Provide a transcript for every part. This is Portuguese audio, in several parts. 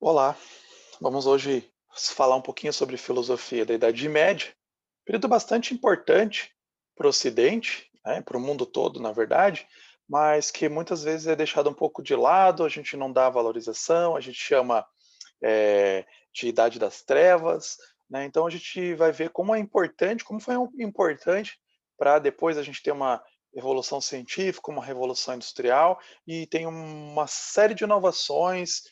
Olá, vamos hoje falar um pouquinho sobre filosofia da Idade Média, período bastante importante para o Ocidente, né, para o mundo todo, na verdade, mas que muitas vezes é deixado um pouco de lado, a gente não dá valorização, a gente chama de Idade das Trevas, né? Então a gente vai ver como é importante, como foi importante para depois a gente ter uma evolução científica, uma revolução industrial e tem uma série de inovações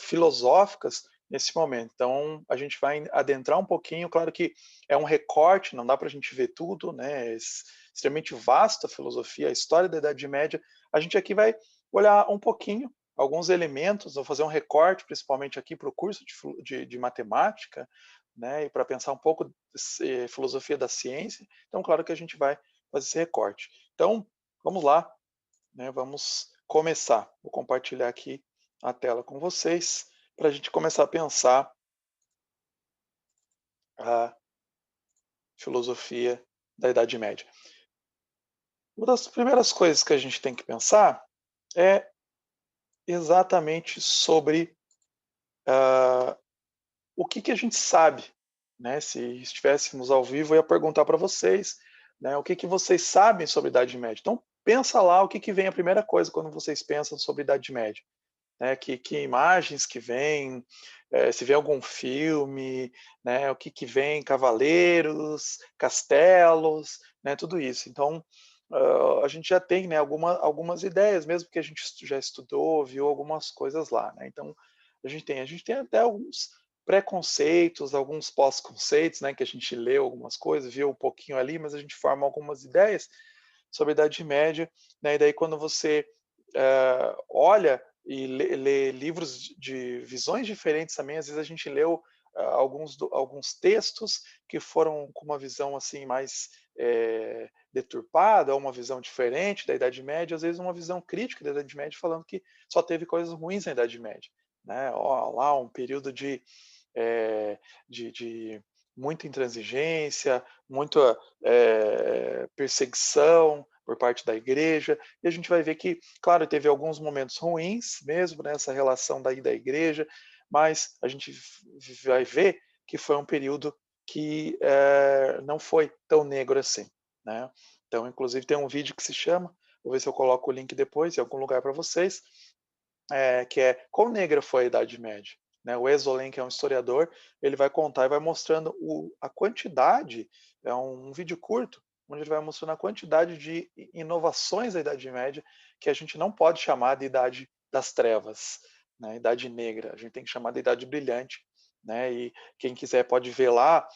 filosóficas nesse momento. Então a gente vai adentrar um pouquinho, claro que é um recorte, não dá para a gente ver tudo, né? Extremamente vasta a filosofia, a história da Idade Média. A gente aqui vai olhar um pouquinho alguns elementos, vou fazer um recorte, principalmente aqui para o curso de matemática, né, e para pensar um pouco filosofia da ciência. Então, claro que a gente vai fazer esse recorte. Então, vamos lá, né, vamos começar. Vou compartilhar aqui a tela com vocês para a gente começar a pensar a filosofia da Idade Média. Uma das primeiras coisas que a gente tem que pensar é exatamente sobre ah, o que que a gente sabe, né, se estivéssemos ao vivo, eu ia perguntar para vocês, né, o que que vocês sabem sobre a Idade Média. Então, pensa lá o que que vem a primeira coisa quando vocês pensam sobre a Idade Média, né, que imagens que vêm, se vê algum filme, né, o que que vem, cavaleiros, castelos, né, tudo isso. Então, a gente já tem, né, algumas ideias, mesmo que a gente já estudou, viu algumas coisas lá, né. Então, a gente tem até alguns preconceitos, alguns pós-conceitos, né, que a gente leu algumas coisas, viu um pouquinho ali, mas a gente forma algumas ideias sobre a Idade Média, né, e daí quando você, olha e lê livros de visões diferentes também, às vezes a gente leu, alguns textos que foram com uma visão, assim, mais, deturpada, ou uma visão diferente da Idade Média, às vezes uma visão crítica da Idade Média, falando que só teve coisas ruins na Idade Média, né. Ó, lá um período de muita intransigência, muita perseguição por parte da igreja, e a gente vai ver que, claro, teve alguns momentos ruins mesmo nessa relação daí da igreja, mas a gente vai ver que foi um período que não foi tão negro assim, né? Então, inclusive, tem um vídeo que se chama, vou ver se eu coloco o link depois em algum lugar para vocês, que é Quão Negra Foi a Idade Média? Né, o Esolen, que é um historiador, ele vai contar e vai mostrando a quantidade, é um vídeo curto, onde ele vai mostrando a quantidade de inovações da Idade Média que a gente não pode chamar de Idade das Trevas, né, Idade Negra, a gente tem que chamar de Idade Brilhante. Né, e quem quiser pode ver lá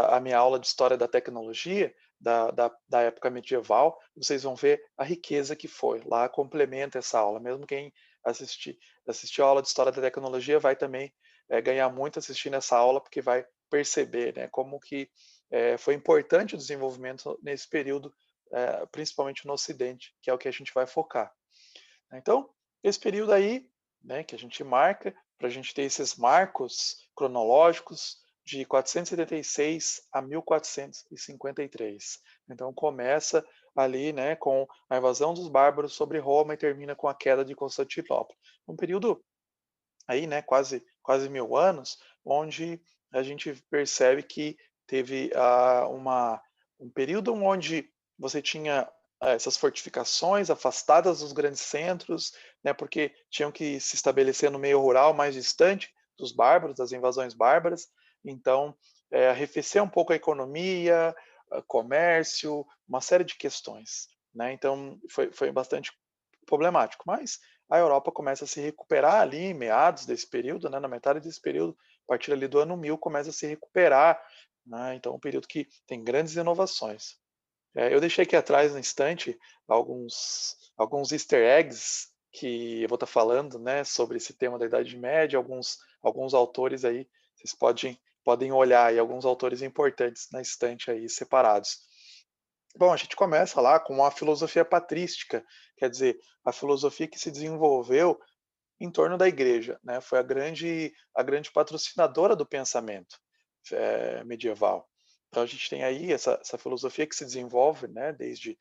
a minha aula de História da Tecnologia, da época medieval, vocês vão ver a riqueza que foi. Lá complementa essa aula, mesmo quem assistir assistir a aula de História da Tecnologia vai também, ganhar muito assistindo essa aula, porque vai perceber, né, como que, foi importante o desenvolvimento nesse período, principalmente no Ocidente, que é o que a gente vai focar. Então, esse período aí, né, que a gente marca, para a gente ter esses marcos cronológicos de 476 a 1453. Então começa ali, né, com a invasão dos bárbaros sobre Roma e termina com a queda de Constantinopla. Um período aí, né, quase 1000 anos, onde a gente percebe que teve um período onde você tinha essas fortificações afastadas dos grandes centros, né, porque tinham que se estabelecer no meio rural mais distante dos bárbaros, das invasões bárbaras. Então, arrefecer um pouco a economia, comércio, uma série de questões, né? Então, foi bastante problemático. Mas a Europa começa a se recuperar ali em meados desse período, né, na metade desse período, a partir ali do ano 1000 começa a se recuperar, né, então é um período que tem grandes inovações. Eu deixei aqui atrás no estante alguns easter eggs que eu vou estar falando, né, sobre esse tema da Idade Média, alguns autores aí, vocês podem olhar aí alguns autores importantes na estante aí separados. Bom, a gente começa lá com a filosofia patrística, quer dizer, a filosofia que se desenvolveu em torno da igreja, né? Foi a grande patrocinadora do pensamento medieval. Então a gente tem aí essa filosofia que se desenvolve, né? Desde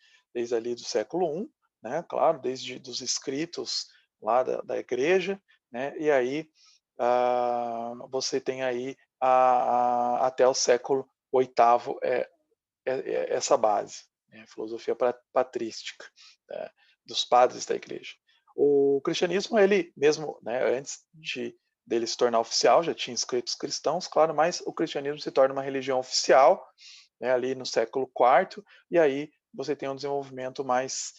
ali do século I, né? Claro, desde dos escritos lá da igreja, né? E aí você tem aí até o século oitavo essa base, né, filosofia patrística, né, dos padres da igreja. O cristianismo, ele mesmo, né, antes dele se tornar oficial, já tinha escritos cristãos, claro, mas o cristianismo se torna uma religião oficial, né, ali no século IV, e aí você tem um desenvolvimento mais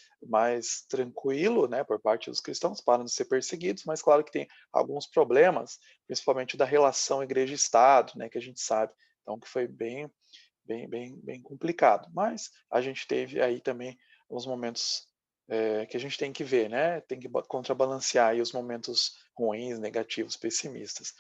tranquilo, né, por parte dos cristãos, param de ser perseguidos, mas claro que tem alguns problemas, principalmente da relação igreja-estado, né, que a gente sabe, então que foi bem complicado. Mas a gente teve aí também os momentos que a gente tem que ver, né? Tem que contrabalancear aí os momentos ruins, negativos, pessimistas.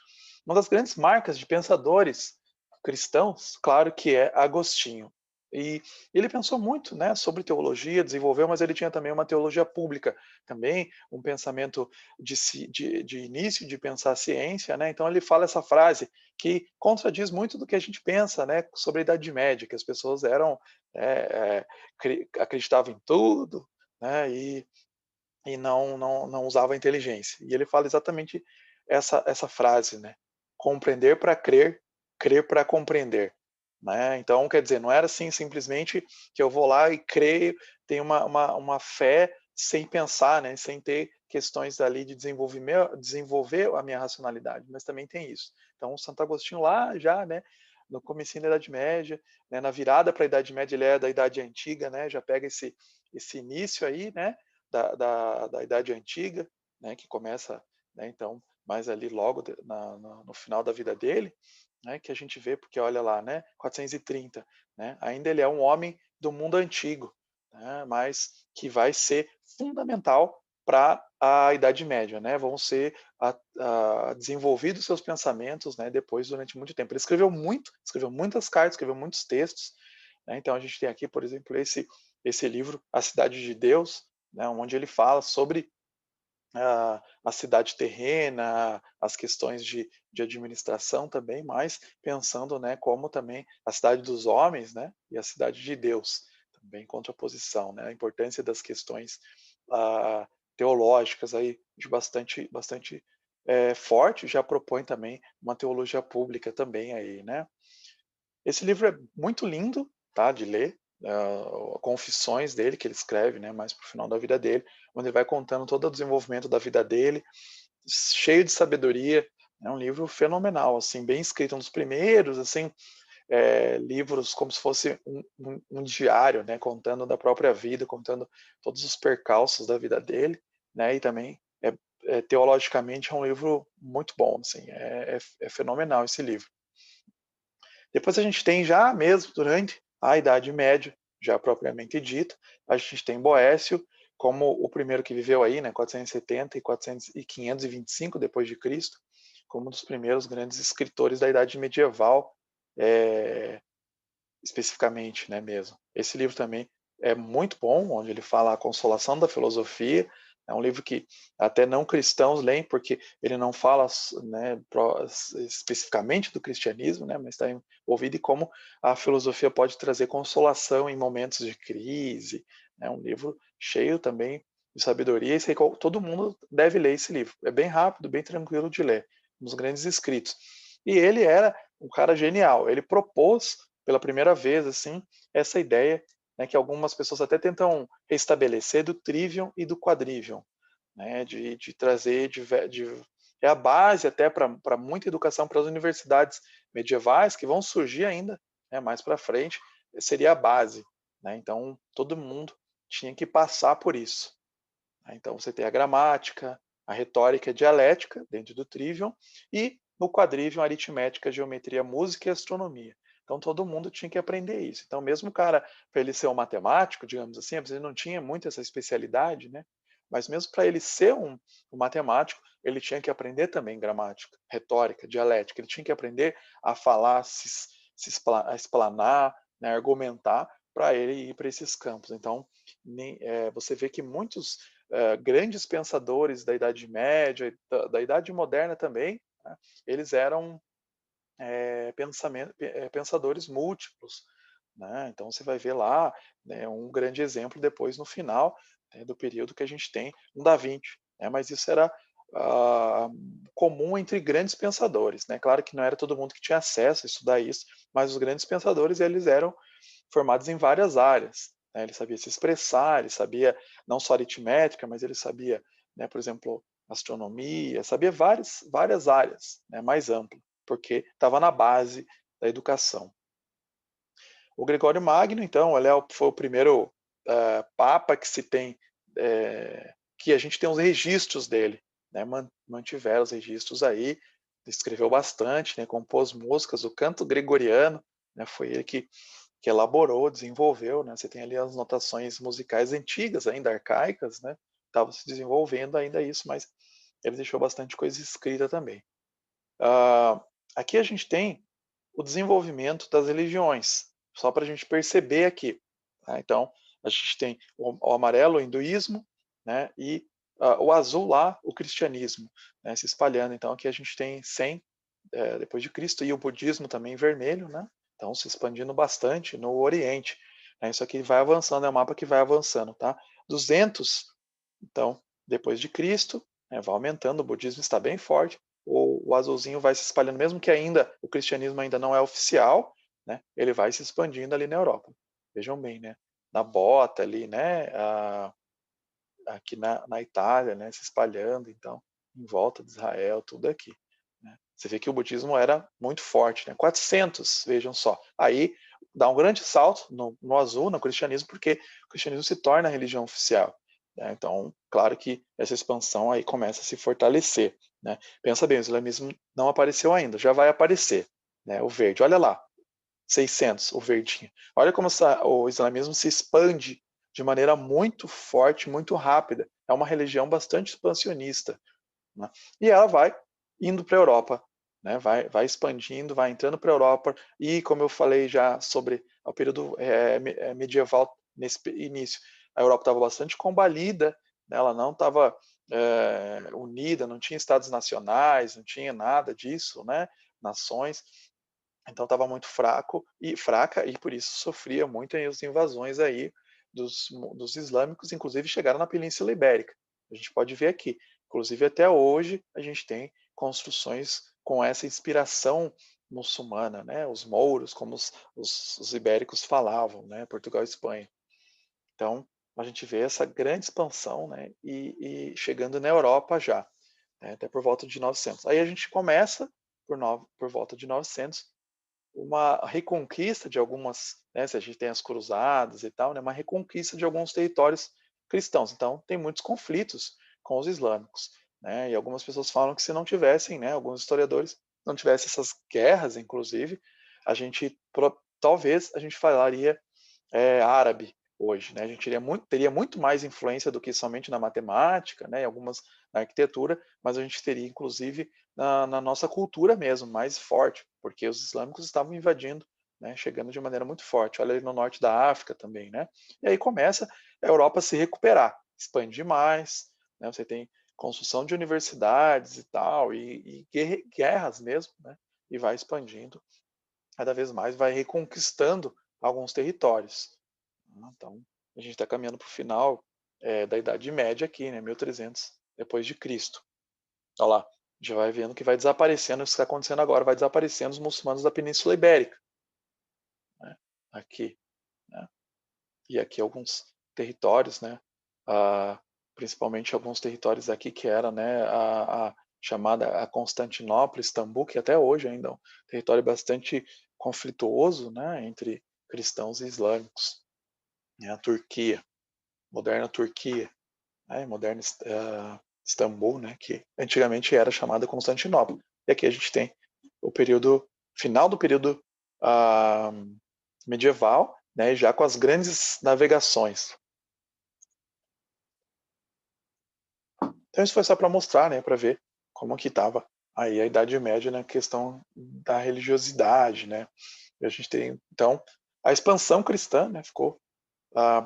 Uma das grandes marcas de pensadores cristãos, claro que é Agostinho. E ele pensou muito, né, sobre teologia, desenvolveu, mas ele tinha também uma teologia pública, também um pensamento de início de pensar a ciência, né? Então ele fala essa frase que contradiz muito do que a gente pensa, né, sobre a Idade Média, que as pessoas eram acreditavam em tudo, né, e não usavam a inteligência. E ele fala exatamente essa frase, né, compreender para crer, crer para compreender. Né? Então, quer dizer, não era assim simplesmente que eu vou lá e creio, tenho uma fé sem pensar, né, sem ter questões ali de desenvolver a minha racionalidade, mas também tem isso. Então, o Santo Agostinho lá já, né, no comecinho da Idade Média, né, na virada para a Idade Média, ele é da Idade Antiga, né, já pega esse início aí, né, da Idade Antiga, né, que começa, né, então, mais ali logo no final da vida dele, né, que a gente vê, porque olha lá, né, 430, né, ainda ele é um homem do mundo antigo, né, mas que vai ser fundamental para a Idade Média, né, vão ser desenvolvidos seus pensamentos, né, depois durante muito tempo. Ele escreveu muitas cartas, escreveu muitos textos, né, então a gente tem aqui, por exemplo, esse livro, A Cidade de Deus, né, onde ele fala sobre a cidade terrena, as questões de administração também, mas pensando, né, como também a cidade dos homens, né, e a cidade de Deus, também em contraposição, né, a importância das questões teológicas aí de bastante forte, já propõe também uma teologia pública também aí, né. Esse livro é muito lindo, tá, de ler, confissões dele que ele escreve, né, mais para o final da vida dele, onde ele vai contando todo o desenvolvimento da vida dele, cheio de sabedoria. É um livro fenomenal, assim, bem escrito, um dos primeiros, assim, livros como se fosse um diário, né, contando da própria vida, contando todos os percalços da vida dele, né, e também teologicamente é um livro muito bom, assim, é fenomenal esse livro. Depois a gente tem já mesmo durante a Idade Média, já propriamente dita, a gente tem Boécio como o primeiro que viveu aí, né, 470 e 400 e 525 depois de Cristo, como um dos primeiros grandes escritores da Idade Medieval, especificamente, né, mesmo. Esse livro também é muito bom, onde ele fala a consolação da filosofia. É um livro que até não cristãos leem, porque ele não fala, né, especificamente do cristianismo, né, mas está envolvido em como a filosofia pode trazer consolação em momentos de crise. É um livro cheio também de sabedoria, e sei que todo mundo deve ler esse livro. É bem rápido, bem tranquilo de ler, um dos grandes escritos. E ele era um cara genial. Ele propôs pela primeira vez assim essa ideia, né, que algumas pessoas até tentam restabelecer do trivium e do quadrivium, né, de trazer é a base até para muita educação para as universidades medievais que vão surgir ainda, né, mais para frente, seria a base, né, então todo mundo tinha que passar por isso, né, então você tem a gramática, a retórica e a dialética dentro do trivium e no quadrivium aritmética, geometria, música e astronomia. Então todo mundo tinha que aprender isso. Então mesmo o cara, para ele ser um matemático, digamos assim, ele não tinha muito essa especialidade, né? Mas mesmo para ele ser um matemático, ele tinha que aprender também gramática, retórica, dialética. Ele tinha que aprender a falar, a explanar, né, argumentar, para ele ir para esses campos. Então você vê que muitos grandes pensadores da Idade Média, da Idade Moderna também, né, eles eram pensadores múltiplos, né? Então você vai ver lá, né, um grande exemplo depois no final, né, do período que a gente tem um Da Vinci, né? Mas isso era ah, comum entre grandes pensadores, né? Claro que não era todo mundo que tinha acesso a estudar isso, mas os grandes pensadores, eles eram formados em várias áreas, né? Ele sabia se expressar, ele sabia não só aritmética, mas ele sabia, né, por exemplo, astronomia, sabia várias áreas, né, mais amplo, porque estava na base da educação. O Gregório Magno, então, ele foi o primeiro papa que se tem, que a gente tem os registros dele, né, mantiveram os registros aí, escreveu bastante, né, compôs músicas, o canto gregoriano, né, foi ele que elaborou, desenvolveu, né, você tem ali as notações musicais antigas, ainda arcaicas, né, estava se desenvolvendo ainda isso, mas ele deixou bastante coisa escrita também. Aqui a gente tem o desenvolvimento das religiões, só para a gente perceber aqui. Tá? Então, a gente tem o amarelo, o hinduísmo, né, e o azul lá, o cristianismo, né, se espalhando. Então, aqui a gente tem 100 depois de Cristo, e o budismo também vermelho, né, então se expandindo bastante no Oriente. Né, isso aqui vai avançando, é um mapa que vai avançando. Tá? 200, então, depois de Cristo, né, vai aumentando, o budismo está bem forte, o azulzinho vai se espalhando, mesmo que ainda o cristianismo ainda não é oficial, né, ele vai se expandindo ali na Europa. Vejam bem, né, na bota ali, né, aqui na Itália, né, se espalhando, então, em volta de Israel, tudo aqui. Né. Você vê que o budismo era muito forte, né, 400, vejam só. Aí dá um grande salto no azul, no cristianismo, porque o cristianismo se torna a religião oficial. Né. Então, claro que essa expansão aí começa a se fortalecer. Né. Pensa bem, o islamismo não apareceu ainda, já vai aparecer. Né, o verde, olha lá, 600, o verdinho. Olha como o islamismo se expande de maneira muito forte, muito rápida. É uma religião bastante expansionista. Né? E ela vai indo para a Europa, né? vai expandindo, vai entrando para a Europa. E, como eu falei já sobre o período medieval, nesse início, a Europa estava bastante combalida, né? Ela não estava unida, não tinha estados nacionais, não tinha nada disso, né? Nações. Então estava muito fraca e por isso sofria muito as invasões aí dos islâmicos, inclusive chegaram na Península Ibérica. A gente pode ver aqui. Inclusive até hoje a gente tem construções com essa inspiração muçulmana, né? Os mouros, como os ibéricos falavam, né? Portugal e Espanha. Então a gente vê essa grande expansão, né? E chegando na Europa já, né? Até por volta de 900. Aí a gente começa por volta de 900 uma reconquista de algumas, né, se a gente tem as cruzadas e tal, né, uma reconquista de alguns territórios cristãos. Então, tem muitos conflitos com os islâmicos. Né, e algumas pessoas falam que se não tivessem, né, alguns historiadores, não tivessem essas guerras, inclusive, a gente, talvez, a gente falaria árabe hoje. Né? A gente teria muito mais influência do que somente na matemática, né, algumas na arquitetura, mas a gente teria, inclusive, na nossa cultura mesmo, mais forte, porque os islâmicos estavam invadindo, né, chegando de maneira muito forte. Olha ali no norte da África também. Né? E aí começa a Europa a se recuperar, expandir mais, né? Você tem construção de universidades e tal, e guerras mesmo, né? E vai expandindo cada vez mais, vai reconquistando alguns territórios. Então, a gente está caminhando para o final da Idade Média aqui, né, 1300 depois de Cristo. Olha lá, já vai vendo que vai desaparecendo, isso que está acontecendo agora, vai desaparecendo os muçulmanos da Península Ibérica. Né, aqui. Né, e aqui alguns territórios, né, principalmente alguns territórios aqui que era, né, a chamada a Constantinopla, Istambul, que até hoje ainda é um território bastante conflituoso, né, entre cristãos e islâmicos. Né, a Turquia, moderna Turquia, né, moderna Istambul, né, que antigamente era chamada Constantinopla. E aqui a gente tem o período final do período medieval, né, já com as grandes navegações. Então isso foi só para mostrar, né, para ver como que estava aí a Idade Média na questão da religiosidade, né. E a gente tem então a expansão cristã, né, ficou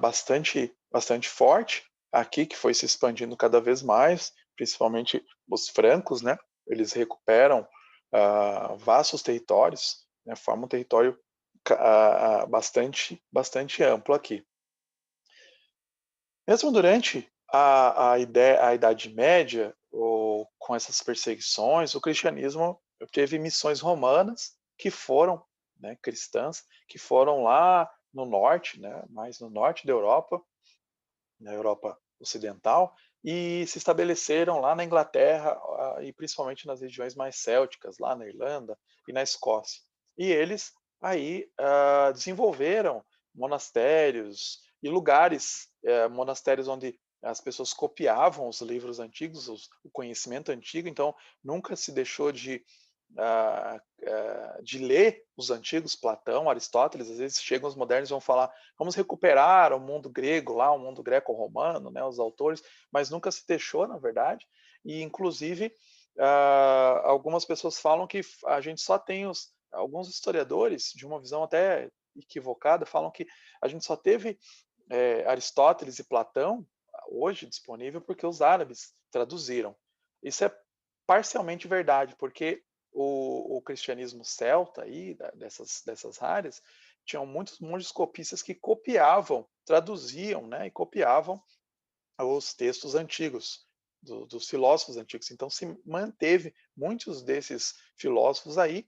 bastante forte aqui, que foi se expandindo cada vez mais, principalmente os francos, né? Eles recuperam vastos territórios, né? Formam um território bastante amplo aqui. Mesmo durante a Idade Média, ou com com essas perseguições, o cristianismo teve missões romanas que foram, né, cristãs, que foram lá no norte, né, mais no norte da Europa, na Europa Ocidental, e se estabeleceram lá na Inglaterra, e principalmente nas regiões mais célticas, lá na Irlanda e na Escócia. E eles aí desenvolveram monastérios e lugares, monastérios onde as pessoas copiavam os livros antigos, o conhecimento antigo, então nunca se deixou de ler os antigos, Platão, Aristóteles. Às vezes chegam os modernos e vão falar, vamos recuperar o mundo grego lá, o mundo greco-romano, né, os autores, mas nunca se deixou, na verdade, e inclusive algumas pessoas falam que a gente só tem alguns historiadores, de uma visão até equivocada, falam que a gente só teve Aristóteles e Platão hoje disponível porque os árabes traduziram. Isso é parcialmente verdade, porque o cristianismo celta aí, dessas áreas, tinham muitos copistas que copiavam, traduziam, né, e copiavam os textos antigos, dos filósofos antigos. Então se manteve muitos desses filósofos aí,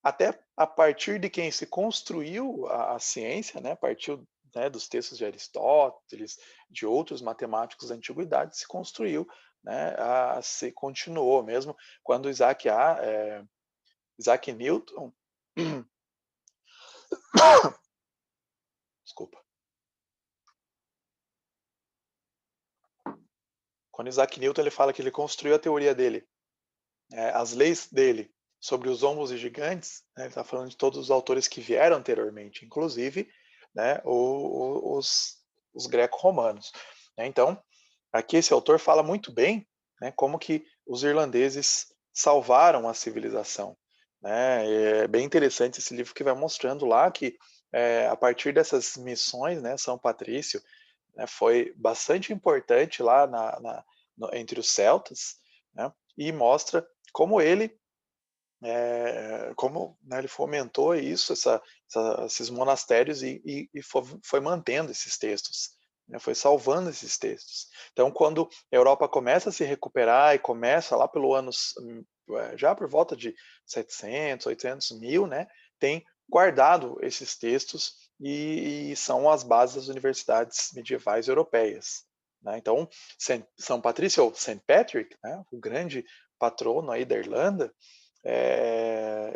até a partir de quem se construiu a ciência, né, partiu, né, dos textos de Aristóteles, de outros matemáticos da antiguidade, se construiu, né, se continuou mesmo quando Isaac Newton, desculpa, quando Isaac Newton ele fala que ele construiu a teoria dele, as leis dele sobre os ombros e gigantes, né, ele está falando de todos os autores que vieram anteriormente, inclusive, né, os greco-romanos. Né? Então, aqui esse autor fala muito bem, né, como que os irlandeses salvaram a civilização. Né? É bem interessante esse livro que vai mostrando lá que a partir dessas missões, né, São Patrício, né, foi bastante importante lá entre os celtas, né, e mostra como ele como, né, ele fomentou isso, esses monastérios e foi mantendo esses textos, né, foi salvando esses textos. Então, quando a Europa começa a se recuperar e começa lá pelo anos, já por volta de 700, 800 mil, né, tem guardado esses textos e são as bases das universidades medievais europeias. Né? Então, São Patrício, ou St. Patrick, né, o grande patrono aí da Irlanda,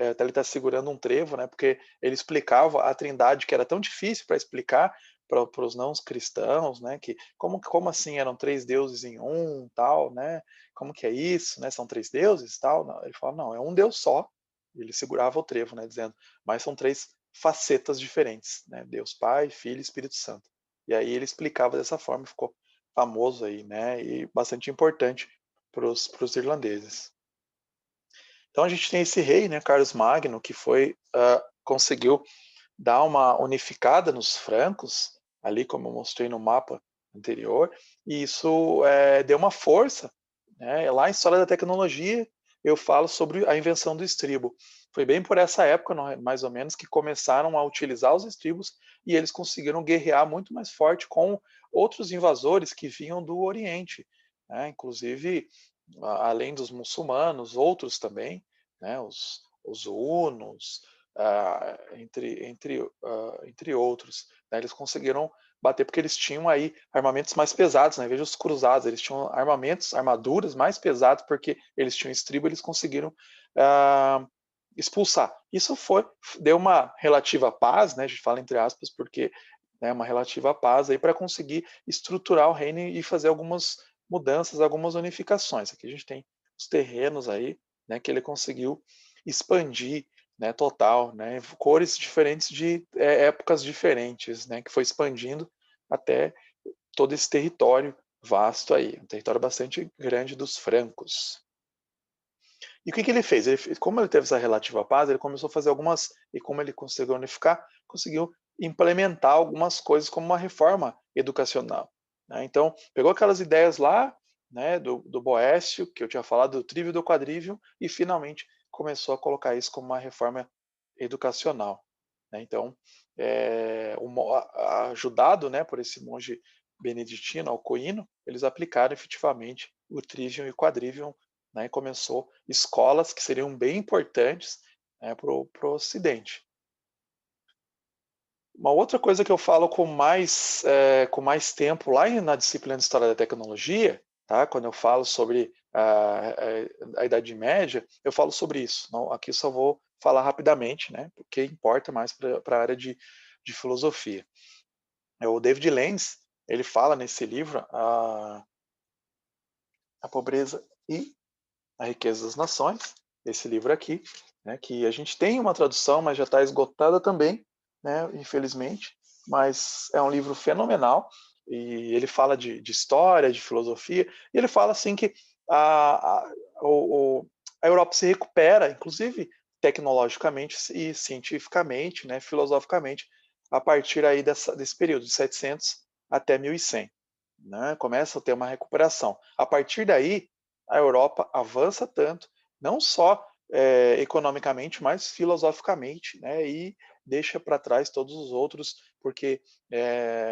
até ele está segurando um trevo, né? Porque ele explicava a Trindade, que era tão difícil para explicar para os não cristãos, né? Que como assim eram três deuses em um, tal, né? Como que é isso, né? São três deuses, tal? Não, ele fala, não, é um Deus só. Ele segurava o trevo, né? Dizendo, mas são três facetas diferentes, né? Deus Pai, Filho e Espírito Santo. E aí ele explicava dessa forma, ficou famoso aí, né? E bastante importante para os irlandeses. Então a gente tem esse rei, né, Carlos Magno, que conseguiu dar uma unificada nos francos, ali como eu mostrei no mapa anterior, e isso deu uma força. Né? Lá em História da Tecnologia eu falo sobre a invenção do estribo. Foi bem por essa época, mais ou menos, que começaram a utilizar os estribos e eles conseguiram guerrear muito mais forte com outros invasores que vinham do Oriente. Né? Inclusive, além dos muçulmanos, outros também, né? Os hunos, entre outros. Né? Eles conseguiram bater porque eles tinham aí armamentos mais pesados, né? Veja os cruzados, eles tinham armaduras mais pesadas porque eles tinham estribo, eles conseguiram expulsar. Isso deu uma relativa paz, né? A gente fala entre aspas porque uma relativa paz aí para conseguir estruturar o reino e fazer algumas mudanças, algumas unificações. Aqui a gente tem os terrenos aí, né? Que ele conseguiu expandir, né, total, né, cores diferentes de épocas diferentes, né, que foi expandindo até todo esse território vasto aí, um território bastante grande dos francos. E o que ele fez? Como ele teve essa relativa paz, ele começou a fazer e como ele conseguiu unificar, conseguiu implementar algumas coisas como uma reforma educacional. Né? Então, pegou aquelas ideias lá, né, do Boécio, que eu tinha falado, do trívio e do quadrívio, e finalmente começou a colocar isso como uma reforma educacional. Né? Então, ajudado, né, por esse monge beneditino, Alcoino, eles aplicaram efetivamente o trivium e o quadrivium né, e começou escolas que seriam bem importantes, né, para o Ocidente. Uma outra coisa que eu falo com mais tempo lá na disciplina de História da Tecnologia, tá? Quando eu falo sobre a Idade Média, eu falo sobre isso. Não, aqui só vou falar rapidamente, né? Porque importa mais para a área de filosofia. O David Lenz, ele fala nesse livro a Pobreza e a Riqueza das Nações, esse livro aqui, né, que a gente tem uma tradução, mas já está esgotada também, né, infelizmente, mas é um livro fenomenal, e ele fala de história, de filosofia, e ele fala assim que a, a, o, a Europa se recupera, inclusive tecnologicamente e cientificamente, né, filosoficamente, a partir aí desse período, de 700 até 1100. Né, começa a ter uma recuperação. A partir daí, a Europa avança tanto, não só economicamente, mas filosoficamente, né, e deixa para trás todos os outros, porque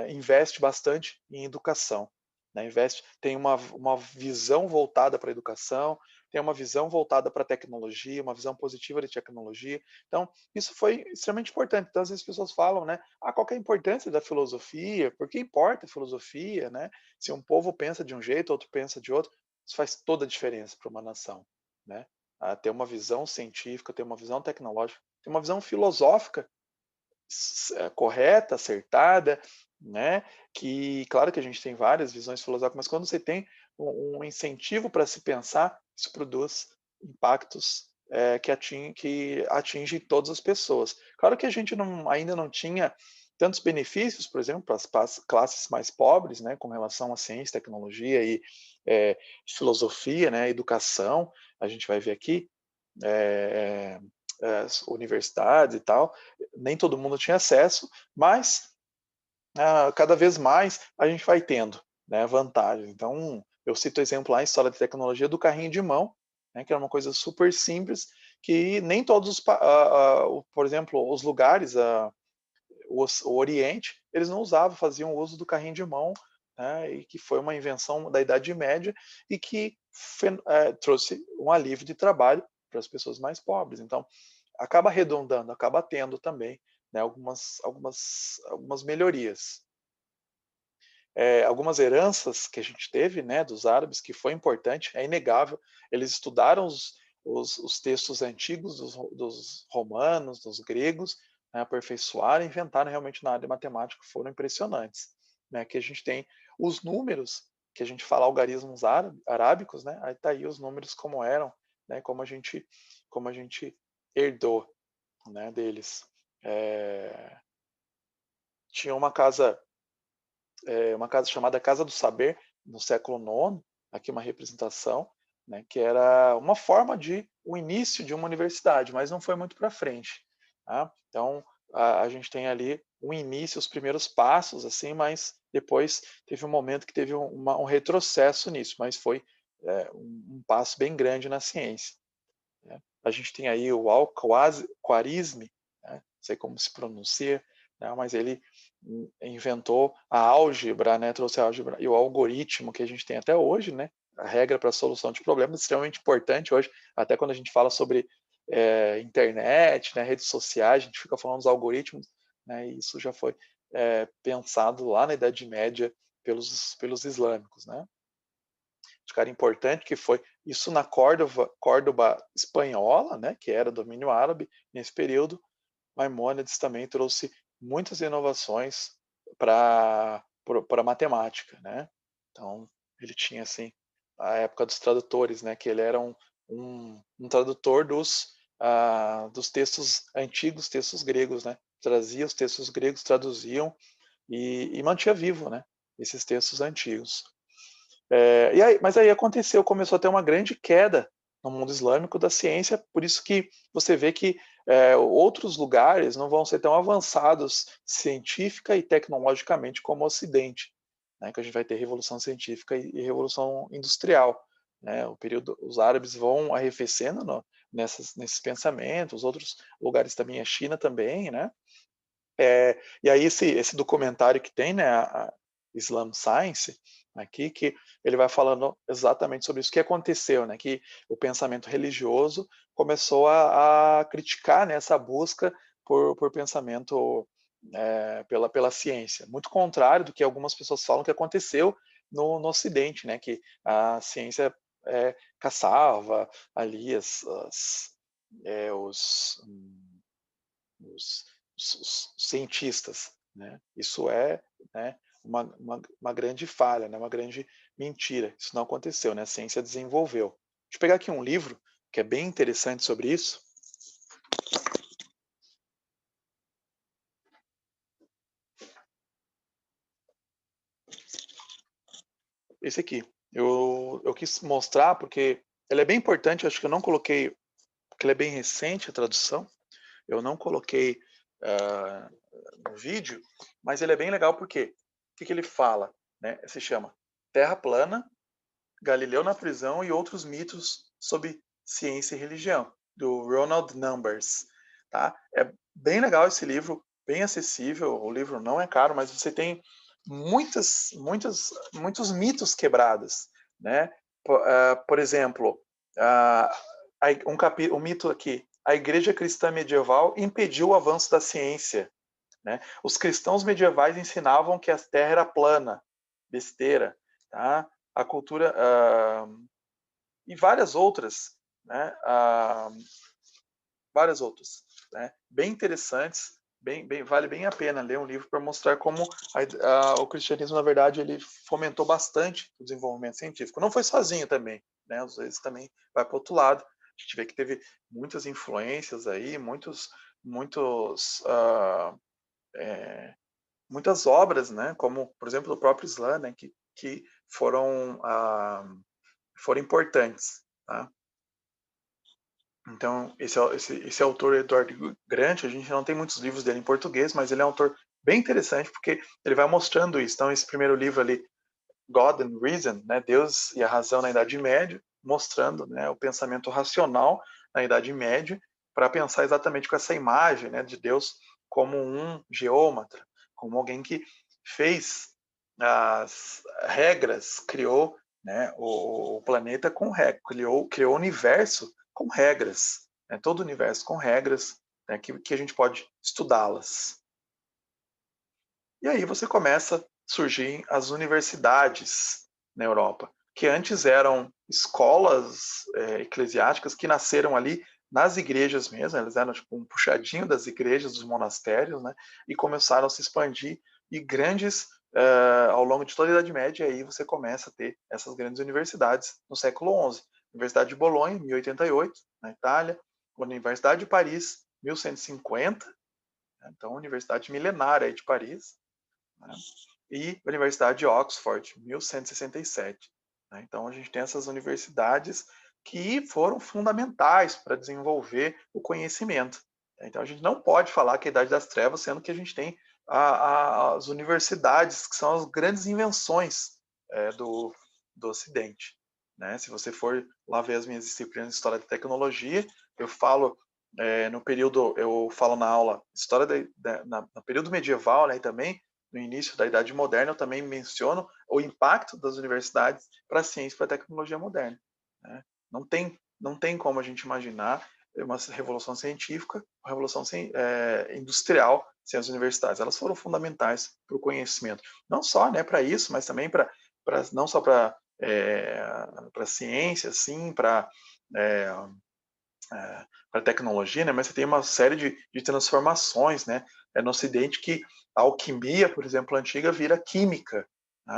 investe bastante em educação. Né, tem uma visão voltada para a educação, tem uma visão voltada para a tecnologia, uma visão positiva de tecnologia. Então, isso foi extremamente importante. Então, às vezes as pessoas falam, né, qual que é a importância da filosofia? Por que importa a filosofia? Né? Se um povo pensa de um jeito, outro pensa de outro, isso faz toda a diferença para uma nação, né? Ter uma visão científica, ter uma visão tecnológica, ter uma visão filosófica correta, acertada, né? Que, claro que a gente tem várias visões filosóficas, mas quando você tem um incentivo para se pensar, isso produz impactos que atingem todas as pessoas. Claro que a gente ainda não tinha tantos benefícios, por exemplo, para as classes mais pobres, né, com relação à ciência, tecnologia e filosofia, né, educação. A gente vai ver aqui universidades e tal, nem todo mundo tinha acesso, mas cada vez mais a gente vai tendo, né, vantagens. Então, eu cito o exemplo lá em História de Tecnologia do carrinho de mão, né, que era uma coisa super simples, que nem todos por exemplo, os lugares, o Oriente, eles não usavam, faziam uso do carrinho de mão, né, e que foi uma invenção da Idade Média e que trouxe um alívio de trabalho para as pessoas mais pobres. Então, acaba arredondando, acaba tendo também, né, algumas melhorias. Algumas heranças que a gente teve, né, dos árabes, que foi importante, é inegável. Eles estudaram os textos antigos dos romanos, dos gregos, né, aperfeiçoaram e inventaram realmente na área de matemática, foram impressionantes. Né, que a gente tem os números, que a gente fala algarismos arábicos, né, aí está aí os números como eram, né, como a gente herdou, né, deles. Tinha uma casa chamada Casa do Saber, no século IX, aqui uma representação, né, que era uma forma de o início de uma universidade, mas não foi muito para frente. Tá? Então, a gente tem ali um início, os primeiros passos, assim, mas depois teve um momento que teve um retrocesso nisso, mas foi um passo bem grande na ciência. Né? A gente tem aí o Al-Khwarizmi, né? Não sei como se pronuncia, né? Mas ele inventou a álgebra, né? Trouxe a álgebra e o algoritmo que a gente tem até hoje, né? A regra para a solução de problemas, extremamente importante hoje, até quando a gente fala sobre internet, né? Redes sociais, a gente fica falando dos algoritmos, né? E isso já foi pensado lá na Idade Média pelos islâmicos, né? Cara importante que foi isso na Córdoba espanhola, né, que era domínio árabe nesse período. Maimônides também trouxe muitas inovações para a matemática, né? Então ele tinha assim a época dos tradutores, né, que ele era um tradutor dos textos antigos, textos gregos, né? Trazia os textos gregos, traduziam e mantinha vivo, né? Esses textos antigos. Mas aí aconteceu, começou a ter uma grande queda no mundo islâmico da ciência, por isso que você vê que outros lugares não vão ser tão avançados científica e tecnologicamente como o Ocidente, né, que a gente vai ter revolução científica e revolução industrial. Né, os árabes vão arrefecendo nesses pensamentos, outros lugares também, a China também, né? E aí esse documentário que tem, né, a Islam Science, aqui, que ele vai falando exatamente sobre isso que aconteceu, né, que o pensamento religioso começou a criticar, né, essa busca por pensamento pela ciência, muito contrário do que algumas pessoas falam que aconteceu no Ocidente, né, que a ciência caçava ali os, os, os cientistas, né? Isso é, né, uma grande falha, né, uma grande mentira. Isso não aconteceu, né? A ciência desenvolveu. Deixa eu pegar aqui um livro que é bem interessante sobre isso. Esse aqui. Eu quis mostrar porque ele é bem importante, acho que eu não coloquei, porque ele é bem recente a tradução, eu não coloquei no vídeo, mas ele é bem legal porque o que ele fala? Né? Se chama Terra Plana, Galileu na Prisão e Outros Mitos sobre Ciência e Religião, do Ronald Numbers. Tá? É bem legal esse livro, bem acessível, o livro não é caro, mas você tem muitos mitos quebrados. Né? Por exemplo, um mito aqui, a Igreja Cristã Medieval impediu o avanço da ciência. Né? Os cristãos medievais ensinavam que a Terra era plana, besteira. Tá? A cultura e várias outras, né? Várias outras, né? Bem interessantes, vale bem a pena ler um livro para mostrar como o cristianismo, na verdade, ele fomentou bastante o desenvolvimento científico. Não foi sozinho também, né? Às vezes também vai para o outro lado. A gente vê que teve muitas influências aí, muitas obras, né? Como, por exemplo, o próprio Islã, né? Que foram importantes. Tá? Então, esse autor, Edward Grant, a gente não tem muitos livros dele em português, mas ele é um autor bem interessante porque ele vai mostrando isso. Então, esse primeiro livro ali, God and Reason, né, Deus e a Razão na Idade Média, mostrando, né, o pensamento racional na Idade Média, para pensar exatamente com essa imagem, né, de Deus como um geômetra, como alguém que fez as regras, criou, né, o planeta com regras, criou o universo com regras, né, todo o universo com regras, né, que a gente pode estudá-las. E aí você começa a surgir as universidades na Europa, que antes eram escolas eclesiásticas que nasceram ali nas igrejas mesmo, elas eram tipo um puxadinho das igrejas, dos monastérios, né, e começaram a se expandir, e grandes, ao longo de toda a Idade Média, aí você começa a ter essas grandes universidades no século XI. Universidade de Bolonha, 1088, na Itália, Universidade de Paris, 1150, né, então universidade milenária aí de Paris, né? E a Universidade de Oxford, 1167. Né? Então, a gente tem essas universidades que foram fundamentais para desenvolver o conhecimento. Então, a gente não pode falar que é a Idade das Trevas, sendo que a gente tem as universidades, que são as grandes invenções do Ocidente. Né? Se você for lá ver as minhas disciplinas de História da Tecnologia, eu falo no período, eu falo na aula História no período medieval, né, e também no início da Idade Moderna, eu também menciono o impacto das universidades para a ciência e para a tecnologia moderna. Né? Não tem como a gente imaginar uma revolução científica, uma revolução industrial sem as universidades. Elas foram fundamentais para o conhecimento. Não só, né, para isso, mas também não só para a ciência, sim, para para tecnologia, né? Mas você tem uma série de transformações, né? No Ocidente que a alquimia, por exemplo, antiga vira química, né?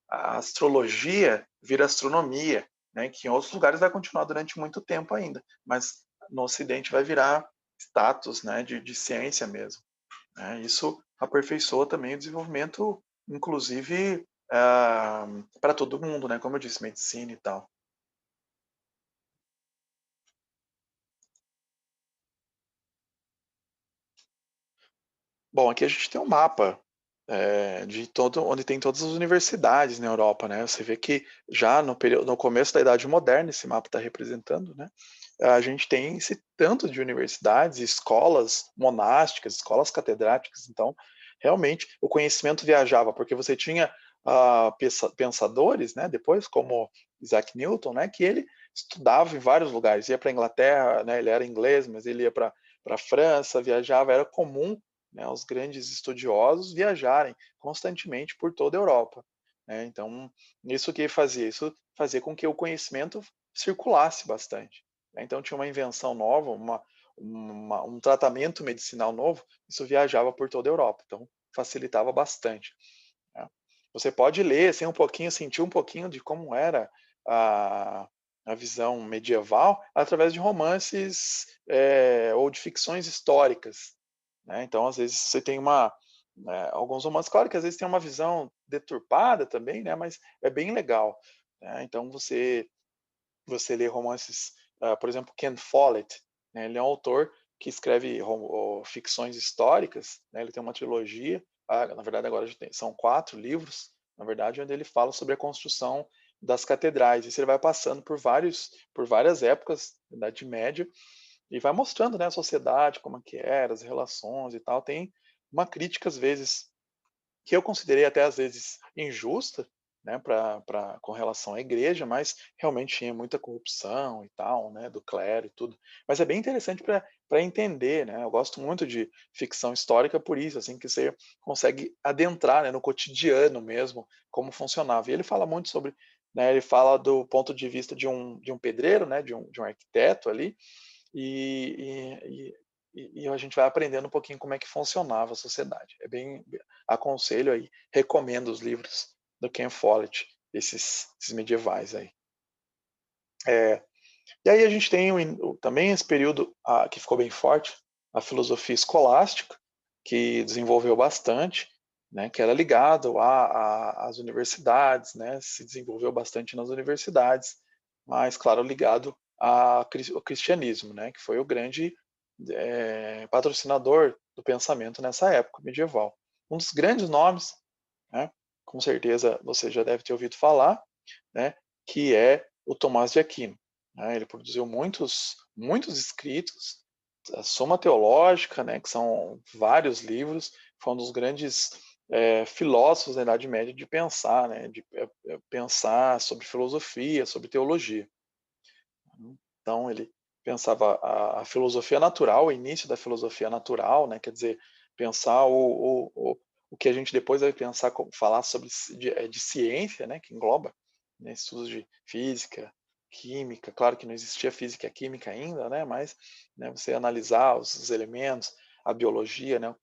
A astrologia vira astronomia, né? Que em outros lugares vai continuar durante muito tempo ainda, mas no Ocidente vai virar status, né? De ciência mesmo. Né? Isso aperfeiçoa também o desenvolvimento, inclusive para todo mundo, né? Como eu disse, medicina e tal. Bom, aqui a gente tem um mapa onde tem todas as universidades na Europa, né? Você vê que já no começo da Idade Moderna, esse mapa está representando, né? A gente tem esse tanto de universidades, escolas monásticas, escolas catedráticas. Então, realmente, o conhecimento viajava, porque você tinha pensadores, né, depois, como Isaac Newton, né, que ele estudava em vários lugares, ia para a Inglaterra, né, ele era inglês, mas ele ia para a França, viajava, era comum, né, os grandes estudiosos viajarem constantemente por toda a Europa, né, então isso que fazia? Isso fazia com que o conhecimento circulasse bastante, né, então tinha uma invenção nova, um tratamento medicinal novo, isso viajava por toda a Europa, então facilitava bastante, né. Você pode ler, assim, um pouquinho, sentir um pouquinho de como era a a visão medieval através de romances, ou de ficções históricas, né. Então, às vezes, você tem alguns romances, claro que às vezes tem uma visão deturpada também, né, mas é bem legal, né. Então você lê romances, por exemplo, Ken Follett, né, ele é um autor que escreve ficções históricas, né, ele tem uma trilogia, na verdade agora já são 4 livros, na verdade, onde ele fala sobre a construção das catedrais, e você vai passando por várias épocas da Idade Média, e vai mostrando, né, a sociedade, como é que era, as relações e tal. Tem uma crítica, às vezes, que eu considerei até às vezes injusta, né, com relação à igreja, mas realmente tinha muita corrupção e tal, né, do clero e tudo. Mas é bem interessante para entender, né, eu gosto muito de ficção histórica por isso, assim, que você consegue adentrar, né, no cotidiano mesmo, como funcionava. E ele fala muito sobre, né, ele fala do ponto de vista de um pedreiro, né, de um arquiteto ali, e a gente vai aprendendo um pouquinho como é que funcionava a sociedade. Aconselho aí, recomendo os livros do Ken Follett, esses medievais aí. É, e aí a gente tem também esse período que ficou bem forte, a filosofia escolástica, que desenvolveu bastante, né, que era ligado às universidades, né, se desenvolveu bastante nas universidades, mas, claro, ligado ao cristianismo, né, que foi o grande patrocinador do pensamento nessa época medieval. Um dos grandes nomes, né, com certeza você já deve ter ouvido falar, né, que é o Tomás de Aquino, né. Ele produziu muitos escritos, a Suma Teológica, né, que são vários livros, foi um dos grandes filósofos da Idade Média de pensar, né, de pensar sobre filosofia, sobre teologia. Então ele pensava a filosofia natural, o início da filosofia natural, né, quer dizer, pensar o que a gente depois vai pensar falar sobre de ciência, né, que engloba, né, estudos de física, química, claro que não existia física e química ainda, né, mas, né, você analisar os elementos, a biologia, né,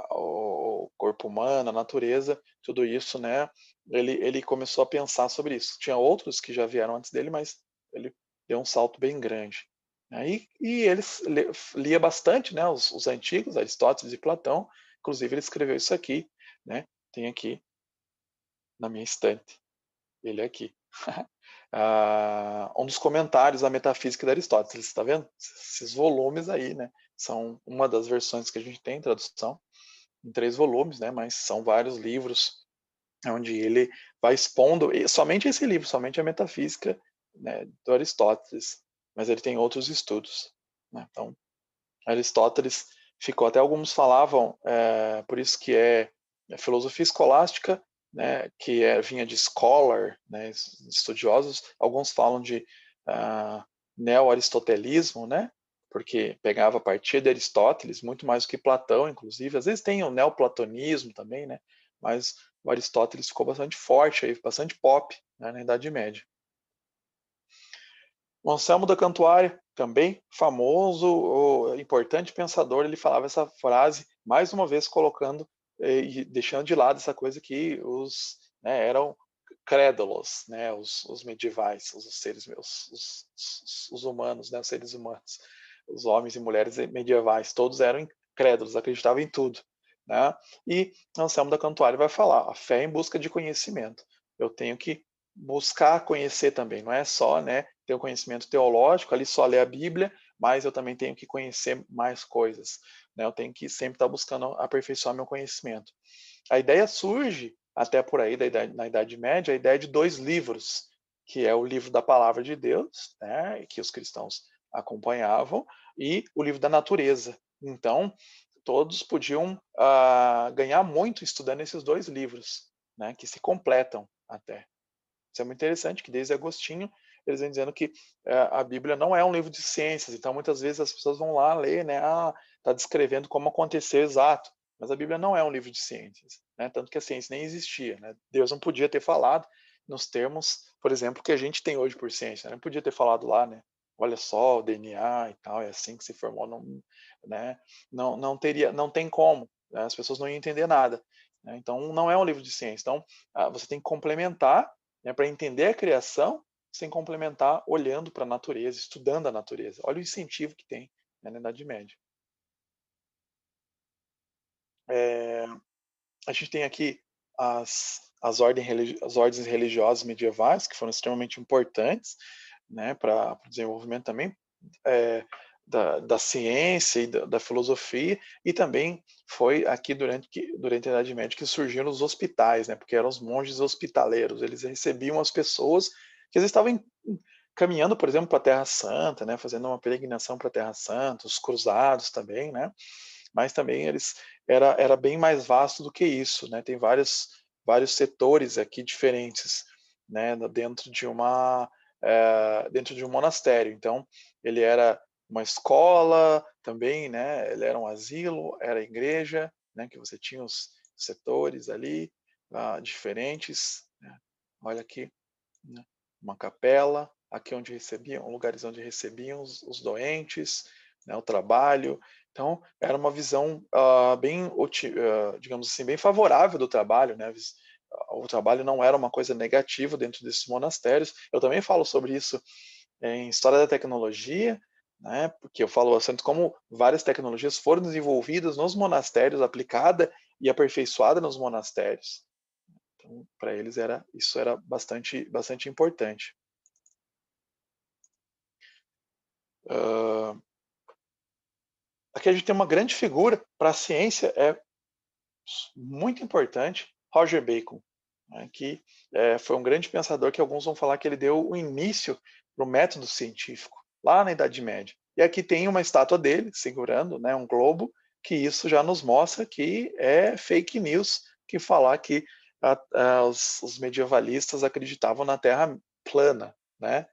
o corpo humano, a natureza, tudo isso, né, ele começou a pensar sobre isso. Tinha outros que já vieram antes dele, mas ele deu um salto bem grande. Aí e eles lia bastante, né, os antigos, Aristóteles e Platão, inclusive ele escreveu isso aqui, né, tem aqui na minha estante, ele aqui. Um dos comentários à metafísica de Aristóteles, está vendo? Esses volumes aí, né, são uma das versões que a gente tem, tradução, em 3 volumes, né, mas são vários livros onde ele vai expondo, e somente esse livro, somente a metafísica, né, do Aristóteles, mas ele tem outros estudos, né. Então, Aristóteles ficou, até alguns falavam, por isso que é filosofia escolástica, né, que vinha de scholar, né, estudiosos, alguns falam de neo-aristotelismo, né, porque pegava a partir de Aristóteles, muito mais do que Platão, inclusive. Às vezes tem o neoplatonismo também, né, mas o Aristóteles ficou bastante forte aí, bastante pop, né, na Idade Média. O Anselmo da Cantuária, também famoso, importante pensador, ele falava essa frase, mais uma vez colocando e deixando de lado essa coisa que né, eram crédulos, né, os medievais, os seres os humanos, né, os seres humanos, os homens e mulheres medievais, todos eram crédulos, acreditavam em tudo, né? E Anselmo da Cantuária vai falar, a fé em busca de conhecimento. Eu tenho que buscar conhecer também, não é só, né, ter o conhecimento teológico, ali só ler a Bíblia, mas eu também tenho que conhecer mais coisas, né? Eu tenho que sempre estar buscando aperfeiçoar meu conhecimento. A ideia surge até por aí na Idade Média, a ideia de 2 livros, que é o livro da Palavra de Deus, né, que os cristãos acompanhavam, e o livro da natureza. Então, todos podiam ganhar muito estudando esses 2 livros, né, que se completam até. Isso é muito interessante, que desde Agostinho eles vêm dizendo que a Bíblia não é um livro de ciências, então muitas vezes as pessoas vão lá ler, né, está descrevendo como aconteceu exato, mas a Bíblia não é um livro de ciências, né, tanto que a ciência nem existia, né, Deus não podia ter falado nos termos, por exemplo, que a gente tem hoje por ciência, né, não podia ter falado lá, né, olha só o DNA e tal, é assim que se formou, não, né, não teria, não tem como, né, as pessoas não iam entender nada, né, então não é um livro de ciência, então você tem que complementar, né, para entender a criação, sem complementar olhando para a natureza, estudando a natureza. Olha o incentivo que tem, né, na Idade Média. Eh, a gente tem aqui as ordens religiosas medievais, que foram extremamente importantes, né, para o desenvolvimento também eh, da ciência e da filosofia, e também foi aqui durante a Idade Média que surgiram os hospitais, né, porque eram os monges hospitaleiros, eles recebiam as pessoas que às vezes estavam caminhando, por exemplo, para a Terra Santa, né, fazendo uma peregrinação para a Terra Santa, os cruzados também, né, mas também eles era bem mais vasto do que isso, né, tem vários setores aqui diferentes, né, dentro de um monastério. Então, ele era uma escola também, né, ele era um asilo, era a igreja, né, que você tinha os setores ali, diferentes, né. Olha aqui, né, uma capela, aqui onde recebiam lugares onde recebiam os doentes, né, o trabalho. Então, era uma visão, digamos assim, bem favorável do trabalho, né, o trabalho não era uma coisa negativa dentro desses monastérios. Eu também falo sobre isso em História da Tecnologia, né, porque eu falo bastante como várias tecnologias foram desenvolvidas nos monastérios, aplicada e aperfeiçoada nos monastérios. Então, para eles isso era bastante importante. Hã, aqui a gente tem uma grande figura para a ciência, muito importante, Roger Bacon, né, que foi um grande pensador que alguns vão falar que ele deu o início para o método científico, lá na Idade Média. E aqui tem uma estátua dele segurando, né, um globo, que isso já nos mostra que é fake news, que falar que os medievalistas acreditavam na Terra plana, né?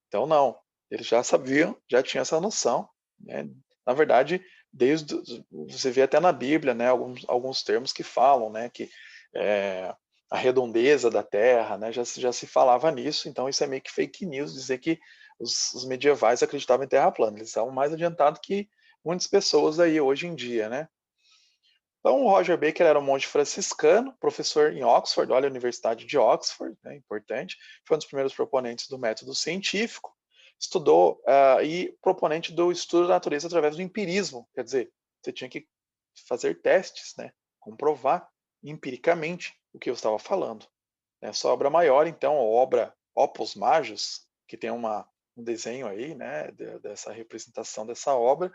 Então não, eles já sabiam, já tinham essa noção, né. Na verdade, você vê até na Bíblia, né, alguns termos que falam, né, que, eh, a redondeza da terra, né, já se falava nisso, então isso é meio que fake news dizer que os medievais acreditavam em terra plana, eles estavam mais adiantados que muitas pessoas aí hoje em dia, né. Então, o Roger Bacon era um monge franciscano, professor em Oxford, olha a Universidade de Oxford, né, importante, foi um dos primeiros proponentes do método científico, estudou e proponente do estudo da natureza através do empirismo, quer dizer, você tinha que fazer testes, né, comprovar empiricamente o que eu estava falando. Essa obra maior, então, a obra Opus Majus, que tem um desenho aí, né, dessa representação dessa obra,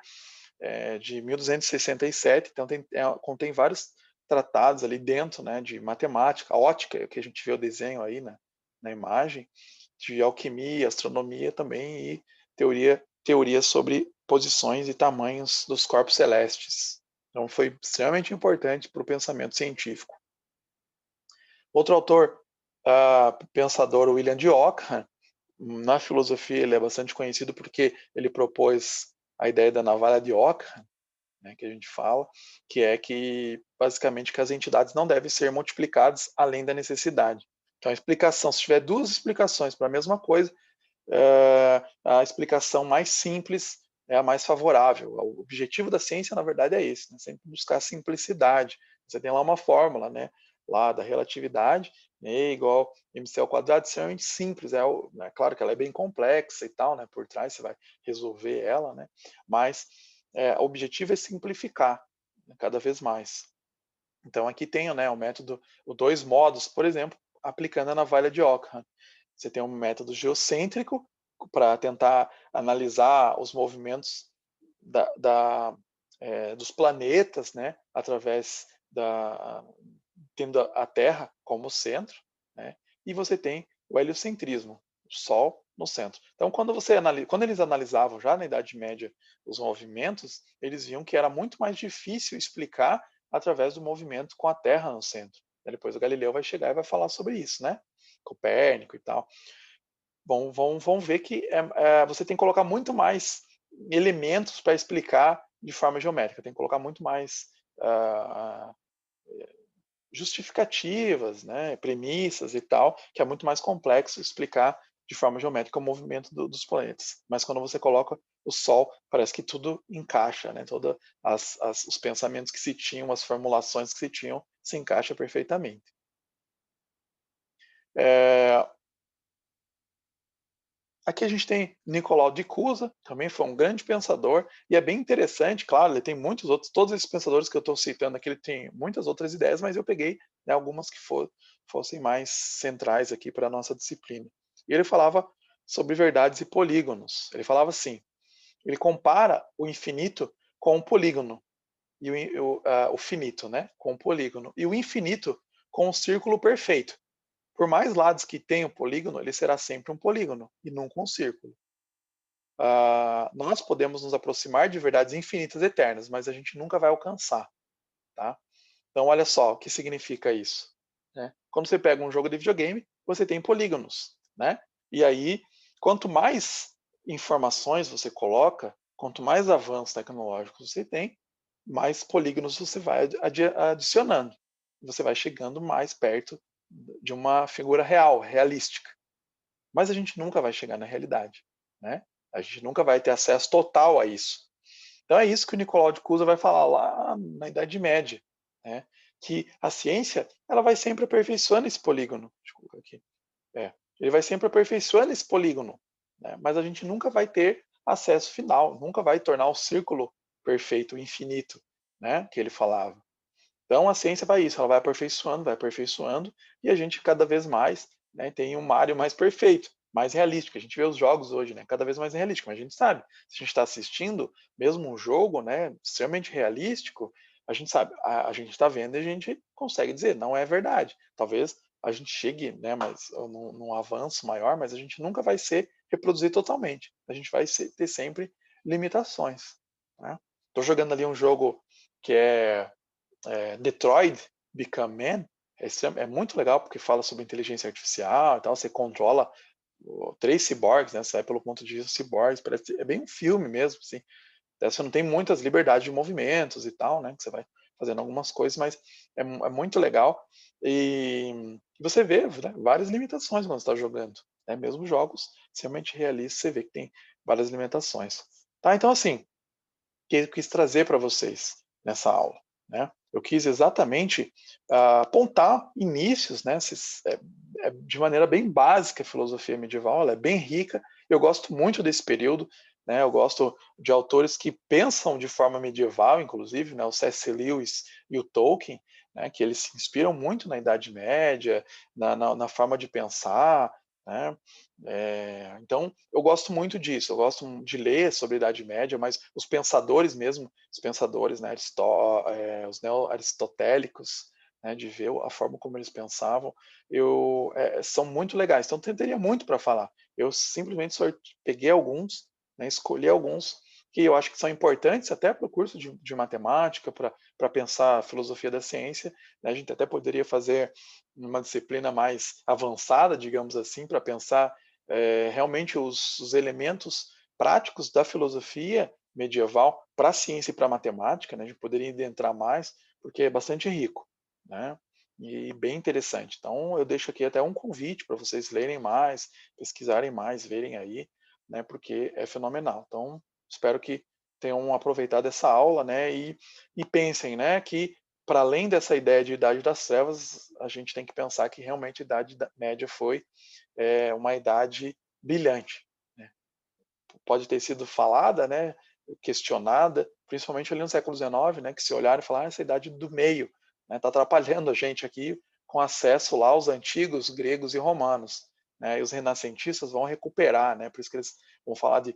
de 1267, então contém vários tratados ali dentro, né, de matemática, ótica, que a gente vê o desenho aí na imagem, de alquimia, astronomia também e teoria sobre posições e tamanhos dos corpos celestes. Então foi extremamente importante para o pensamento científico. Outro autor, pensador, William de Ockham, na filosofia ele é bastante conhecido porque ele propôs a ideia da navalha de Ockham, né, que a gente fala, que é que basicamente que as entidades não devem ser multiplicadas além da necessidade. Então a explicação, se tiver duas explicações para a mesma coisa, a explicação mais simples é a mais favorável. O objetivo da ciência, na verdade, é esse, né? Sempre buscar a simplicidade. Você tem lá uma fórmula, né, lá da relatividade, E igual mc ao quadrado, extremamente simples. Né, claro que ela é bem complexa e tal, né, por trás você vai resolver ela, né, mas o objetivo é simplificar, né, cada vez mais. Então aqui tem, né, o método, os dois modos, por exemplo, aplicando a navalha de Ockham. Você tem um método geocêntrico para tentar analisar os movimentos dos planetas, né, através tendo a Terra como centro, né, e você tem o heliocentrismo, o Sol no centro. Então, quando eles analisavam já na Idade Média os movimentos, eles viam que era muito mais difícil explicar através do movimento com a Terra no centro. Depois o Galileu vai chegar e vai falar sobre isso, né? Copérnico e tal. Bom, vão ver que você tem que colocar muito mais elementos para explicar de forma geométrica, tem que colocar muito mais ah, justificativas, né, premissas e tal, que é muito mais complexo explicar de forma geométrica o movimento dos planetas. Mas quando você coloca o Sol, parece que tudo encaixa, né? Todos os pensamentos que se tinham, as formulações que se tinham, se encaixa perfeitamente. Aqui a gente tem Nicolau de Cusa, também foi um grande pensador, e é bem interessante, claro, ele tem muitos outros, todos esses pensadores que eu estou citando aqui, ele tem muitas outras ideias, mas eu peguei, né, algumas que fossem mais centrais aqui para a nossa disciplina. E ele falava sobre verdades e polígonos. Ele falava assim, ele compara o infinito com o polígono, e o finito, né, com o polígono, e o infinito com o círculo perfeito. Por mais lados que tenha o polígono, ele será sempre um polígono e nunca um círculo. Nós podemos nos aproximar de verdades infinitas eternas, mas a gente nunca vai alcançar. Tá? Então, olha só o que significa isso. Né? Quando você pega um jogo de videogame, você tem polígonos. Né? E aí, quanto mais informações você coloca, quanto mais avanços tecnológicos você tem, mais polígonos você vai adicionando. Você vai chegando mais perto de uma figura real, realística. Mas a gente nunca vai chegar na realidade, né? A gente nunca vai ter acesso total a isso. Então é isso que o Nicolau de Cusa vai falar lá na Idade Média, né? Que a ciência ela vai sempre aperfeiçoando esse polígono. Deixa eu colocar aqui. Ele vai sempre aperfeiçoando esse polígono, né? Mas a gente nunca vai ter acesso final, nunca vai tornar o círculo perfeito, infinito, né? Que ele falava. Então a ciência vai isso, ela vai aperfeiçoando, e a gente cada vez mais, né, tem um Mario mais perfeito, mais realístico. A gente vê os jogos hoje, né, cada vez mais realístico, mas a gente sabe, se a gente está assistindo mesmo um jogo, né, extremamente realístico, a gente sabe, a gente está vendo e a gente consegue dizer, não é verdade. Talvez a gente chegue, né, mas num avanço maior, mas a gente nunca vai ser reproduzir totalmente. A gente vai ter sempre limitações. Estou jogando ali um jogo que é Detroit Become Man, é muito legal porque fala sobre inteligência artificial e tal, você controla 3 ciborgues, né? Você vai pelo ponto de vista ciborgues, parece é bem um filme mesmo, assim. Você não tem muitas liberdades de movimentos e tal, né? Que você vai fazendo algumas coisas, mas é muito legal. E você vê, né, várias limitações quando você está jogando. Né? Mesmo jogos extremamente realistas, você vê que tem várias limitações. Tá? Então, assim, que eu quis trazer para vocês nessa aula. Né? Eu quis exatamente apontar inícios, né, de maneira bem básica a filosofia medieval, ela é bem rica, eu gosto muito desse período, né, eu gosto de autores que pensam de forma medieval, inclusive, né, o C.S. Lewis e o Tolkien, né, que eles se inspiram muito na Idade Média, na forma de pensar, né? Então, eu gosto muito disso, eu gosto de ler sobre a Idade Média, mas os pensadores mesmo, os pensadores, né, os neo-aristotélicos, né, de ver a forma como eles pensavam, são muito legais. Então, teria muito para falar. Eu simplesmente só peguei alguns, né, escolhi alguns que eu acho que são importantes até para o curso de matemática, para pensar a filosofia da ciência. Né? A gente até poderia fazer uma disciplina mais avançada, digamos assim, para pensar realmente os elementos práticos da filosofia medieval para a ciência e para a matemática, né? A gente poderia adentrar mais, porque é bastante rico, né? E bem interessante. Então, eu deixo aqui até um convite para vocês lerem mais, pesquisarem mais, verem aí, né? Porque é fenomenal. Então, espero que tenham aproveitado essa aula, né? E pensem, né? Que para além dessa ideia de Idade das Trevas, a gente tem que pensar que realmente a Idade Média foi uma idade brilhante. Né? Pode ter sido falada, né, questionada, principalmente ali no século XIX, né, que se olhar e falar essa idade do meio está atrapalhando a gente aqui com acesso lá aos antigos gregos e romanos. Né, e os renascentistas vão recuperar, né, por isso que eles vão falar de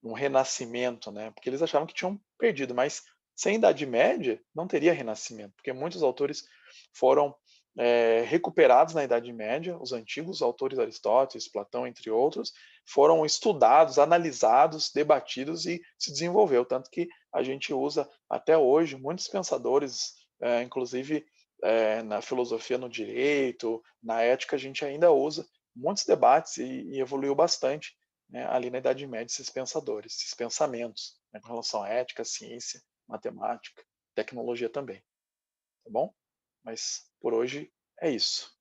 um renascimento, né, porque eles achavam que tinham perdido, mas sem Idade Média não teria renascimento, porque muitos autores foram recuperados na Idade Média, os antigos autores Aristóteles, Platão, entre outros, foram estudados, analisados, debatidos e se desenvolveu, tanto que a gente usa até hoje muitos pensadores, inclusive na filosofia, no direito, na ética, a gente ainda usa muitos debates e evoluiu bastante, né, ali na Idade Média, esses pensadores, esses pensamentos, né, com relação à ética, ciência, matemática, tecnologia também, tá bom? Mas por hoje é isso.